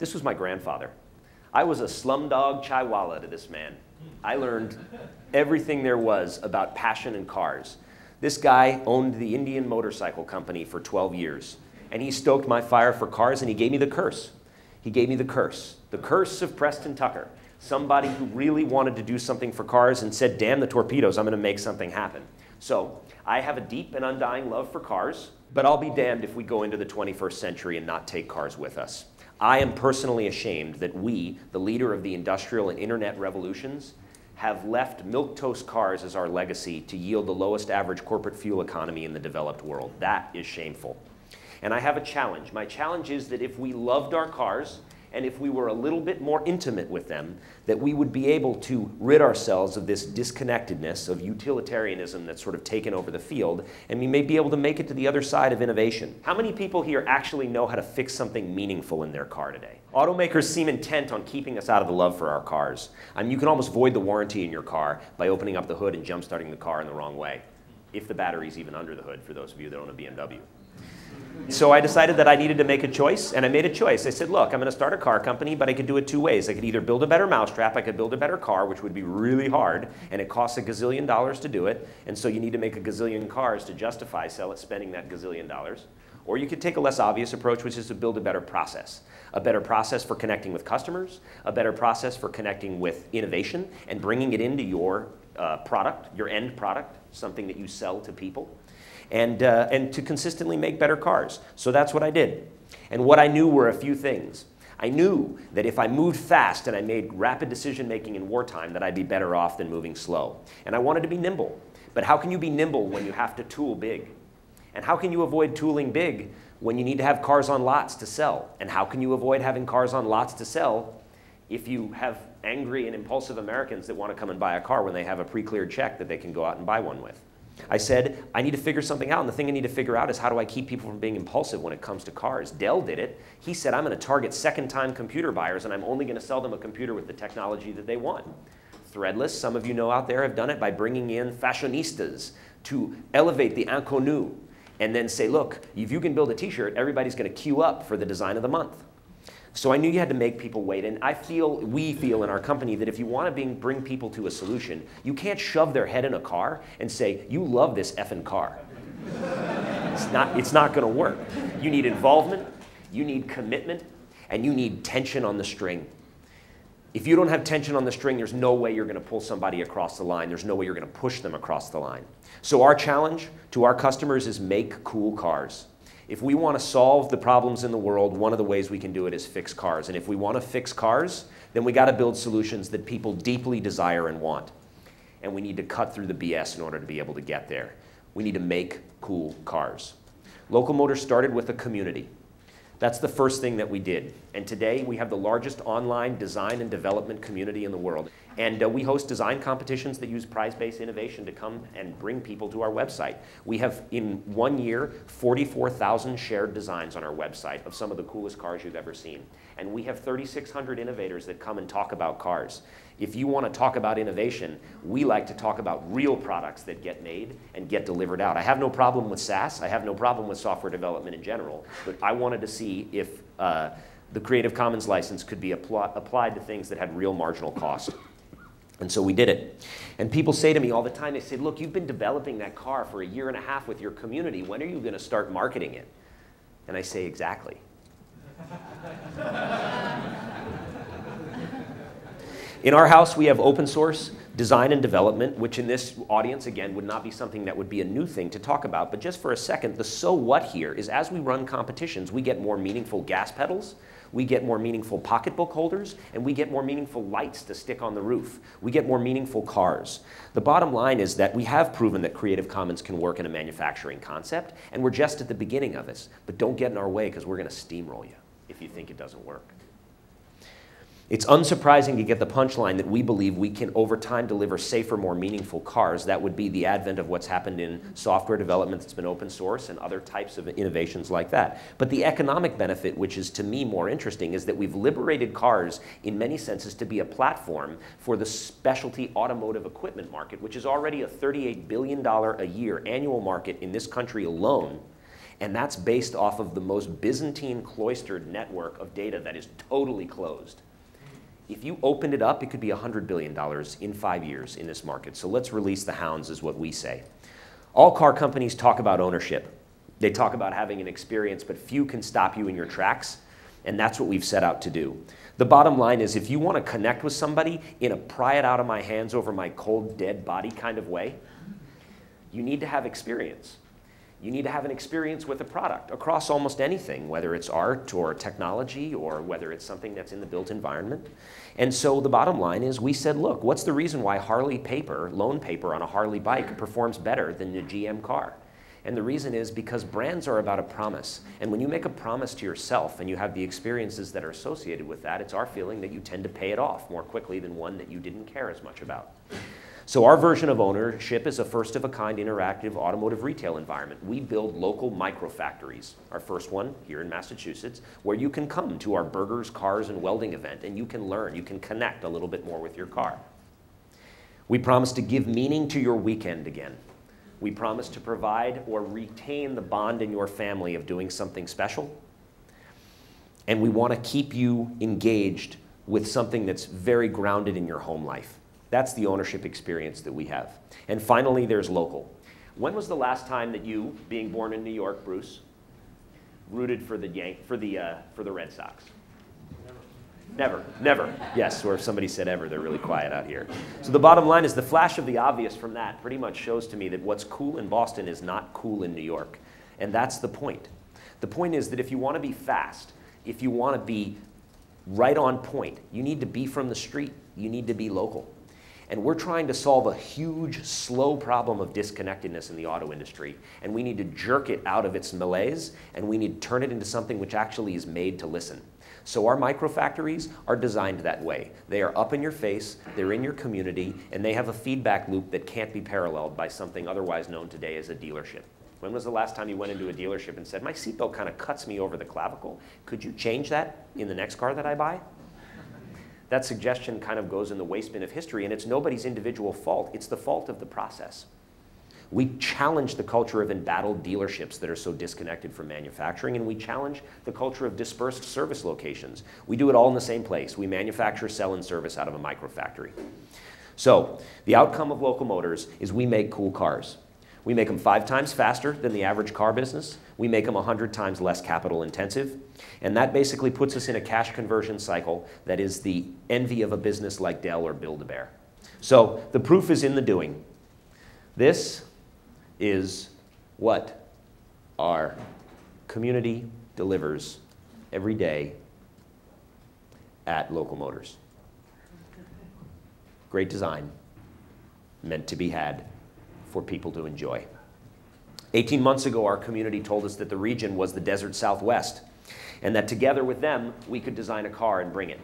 This was my grandfather. I was a slumdog chaiwala to this man. I learned everything there was about passion in cars. This guy owned the Indian Motorcycle Company for 12 years, and he stoked my fire for cars, and he gave me the curse. He gave me the curse of Preston Tucker, somebody who really wanted to do something for cars and said, damn the torpedoes, I'm going to make something happen. So I have a deep and undying love for cars, but I'll be damned if we go into the 21st century and not take cars with us. I am personally ashamed that we, the leader of the industrial and internet revolutions, have left milquetoast cars as our legacy to yield the lowest average corporate fuel economy in the developed world. That is shameful. And I have a challenge. My challenge is that if we loved our cars, and if we were a little bit more intimate with them, that we would be able to rid ourselves of this disconnectedness of utilitarianism that's sort of taken over the field, and we may be able to make it to the other side of innovation. How many people here actually know how to fix something meaningful in their car today? Automakers seem intent on keeping us out of the love for our cars. I mean, you can almost void the warranty in your car by opening up the hood and jump-starting the car in the wrong way, if the battery's even under the hood, for those of you that own a BMW. So I decided that I needed to make a choice, and I made a choice. I said, look, I'm going to start a car company, but I could do it two ways. I could either build a better mousetrap, I could build a better car, which would be really hard, and it costs $1 gazillion to do it, and so you need to make a gazillion cars to justify spending that $1 gazillion. Or you could take a less obvious approach, which is to build a better process for connecting with customers, a better process for connecting with innovation and bringing it into your product, your end product, something that you sell to people. And to consistently make better cars. So that's what I did. And what I knew were a few things. I knew that if I moved fast and I made rapid decision making in wartime, that I'd be better off than moving slow. And I wanted to be nimble. But how can you be nimble when you have to tool big? And how can you avoid tooling big when you need to have cars on lots to sell? And how can you avoid having cars on lots to sell if you have angry and impulsive Americans that want to come and buy a car when they have a pre-cleared check that they can go out and buy one with? I said, I need to figure something out, and the thing I need to figure out is how do I keep people from being impulsive when it comes to cars. Dell did it. He said, I'm going to target second-time computer buyers, and I'm only going to sell them a computer with the technology that they want. Threadless, some of you know out there, have done it by bringing in fashionistas to elevate the inconnu and then say, look, if you can build a t-shirt, everybody's going to queue up for the design of the month. So I knew you had to make people wait, and we feel in our company that if you want to bring people to a solution, you can't shove their head in a car and say, you love this effing car. It's not going to work. You need involvement, you need commitment, and you need tension on the string. If you don't have tension on the string, there's no way you're going to pull somebody across the line. There's no way you're going to push them across the line. So our challenge to our customers is make cool cars. If we want to solve the problems in the world, one of the ways we can do it is fix cars. And if we want to fix cars, then we got to build solutions that people deeply desire and want. And we need to cut through the BS in order to be able to get there. We need to make cool cars. Local Motors started with a community. That's the first thing that we did. And today we have the largest online design and development community in the world. And we host design competitions that use prize-based innovation to come and bring people to our website. We have, in 1 year, 44,000 shared designs on our website of some of the coolest cars you've ever seen. And we have 3,600 innovators that come and talk about cars. If you want to talk about innovation, we like to talk about real products that get made and get delivered out. I have no problem with SaaS. I have no problem with software development in general. But I wanted to see if the Creative Commons license could be applied to things that had real marginal cost. And so we did it. And people say to me all the time, they say, look, you've been developing that car for 1.5 years with your community. When are you going to start marketing it? And I say, exactly. In our house, we have open source design and development, which in this audience, again, would not be something that would be a new thing to talk about. But just for a second, the so what here is as we run competitions, we get more meaningful gas pedals, we get more meaningful pocketbook holders, and we get more meaningful lights to stick on the roof. We get more meaningful cars. The bottom line is that we have proven that Creative Commons can work in a manufacturing concept, and we're just at the beginning of this. But don't get in our way, because we're going to steamroll you if you think it doesn't work. It's unsurprising to get the punchline that we believe we can, over time, deliver safer, more meaningful cars. That would be the advent of what's happened in software development that's been open source and other types of innovations like that. But the economic benefit, which is to me more interesting, is that we've liberated cars in many senses to be a platform for the specialty automotive equipment market, which is already a $38 billion a year annual market in this country alone. And that's based off of the most Byzantine cloistered network of data that is totally closed. If you opened it up, it could be $100 billion in 5 years in this market. So let's release the hounds is what we say. All car companies talk about ownership. They talk about having an experience, but few can stop you in your tracks. And that's what we've set out to do. The bottom line is if you want to connect with somebody in a pry it out of my hands over my cold, dead body kind of way, you need to have experience. You need to have an experience with a product across almost anything, whether it's art or technology or whether it's something that's in the built environment. And so the bottom line is we said, look, what's the reason why Harley paper, loan paper on a Harley bike performs better than the GM car? And the reason is because brands are about a promise. And when you make a promise to yourself and you have the experiences that are associated with that, it's our feeling that you tend to pay it off more quickly than one that you didn't care as much about. So our version of ownership is a first-of-a-kind interactive automotive retail environment. We build local microfactories. Our first one here in Massachusetts, where you can come to our burgers, cars, and welding event, and you can learn, you can connect a little bit more with your car. We promise to give meaning to your weekend again. We promise to provide or retain the bond in your family of doing something special. And we want to keep you engaged with something that's very grounded in your home life. That's the ownership experience that we have. And finally, there's local. When was the last time that you, being born in New York, Bruce, rooted for the Red Sox? Never. Never. Yes, or if somebody said ever, they're really quiet out here. So the bottom line is the flash of the obvious from that pretty much shows to me that what's cool in Boston is not cool in New York. And that's the point. The point is that if you want to be fast, if you want to be right on point, you need to be from the street. You need to be local. And we're trying to solve a huge, slow problem of disconnectedness in the auto industry. And we need to jerk it out of its malaise, and we need to turn it into something which actually is made to listen. So our microfactories are designed that way. They are up in your face, they're in your community, and they have a feedback loop that can't be paralleled by something otherwise known today as a dealership. When was the last time you went into a dealership and said, my seatbelt kind of cuts me over the clavicle? Could you change that in the next car that I buy? That suggestion kind of goes in the waste bin of history, and it's nobody's individual fault. It's the fault of the process. We challenge the culture of embattled dealerships that are so disconnected from manufacturing, and we challenge the culture of dispersed service locations. We do it all in the same place. We manufacture, sell, and service out of a microfactory. So the outcome of Local Motors is we make cool cars. We make them 5 times faster than the average car business. We make them 100 times less capital intensive. And that basically puts us in a cash conversion cycle that is the envy of a business like Dell or Build-A-Bear. So the proof is in the doing. This is what our community delivers every day at Local Motors. Great design, meant to be had for people to enjoy. 18 months ago, our community told us that the region was the desert Southwest, and that together with them, we could design a car and bring it.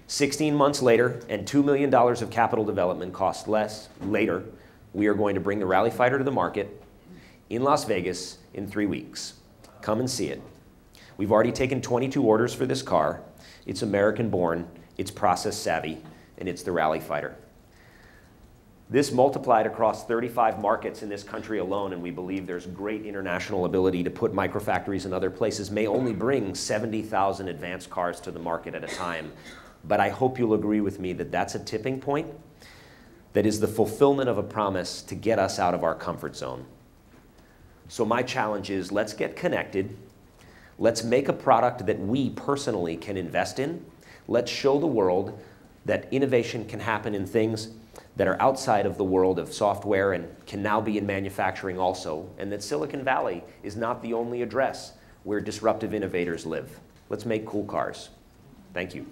16 months later, and $2 million of capital development cost less later, we are going to bring the Rally Fighter to the market in Las Vegas in 3 weeks. Come and see it. We've already taken 22 orders for this car. It's American-born, it's process-savvy, and it's the Rally Fighter. This multiplied across 35 markets in this country alone, and we believe there's great international ability to put microfactories in other places, may only bring 70,000 advanced cars to the market at a time. But I hope you'll agree with me that that's a tipping point that is the fulfillment of a promise to get us out of our comfort zone. So my challenge is, let's get connected. Let's make a product that we personally can invest in. Let's show the world that innovation can happen in things that are outside of the world of software and can now be in manufacturing also, and that Silicon Valley is not the only address where disruptive innovators live. Let's make cool cars. Thank you.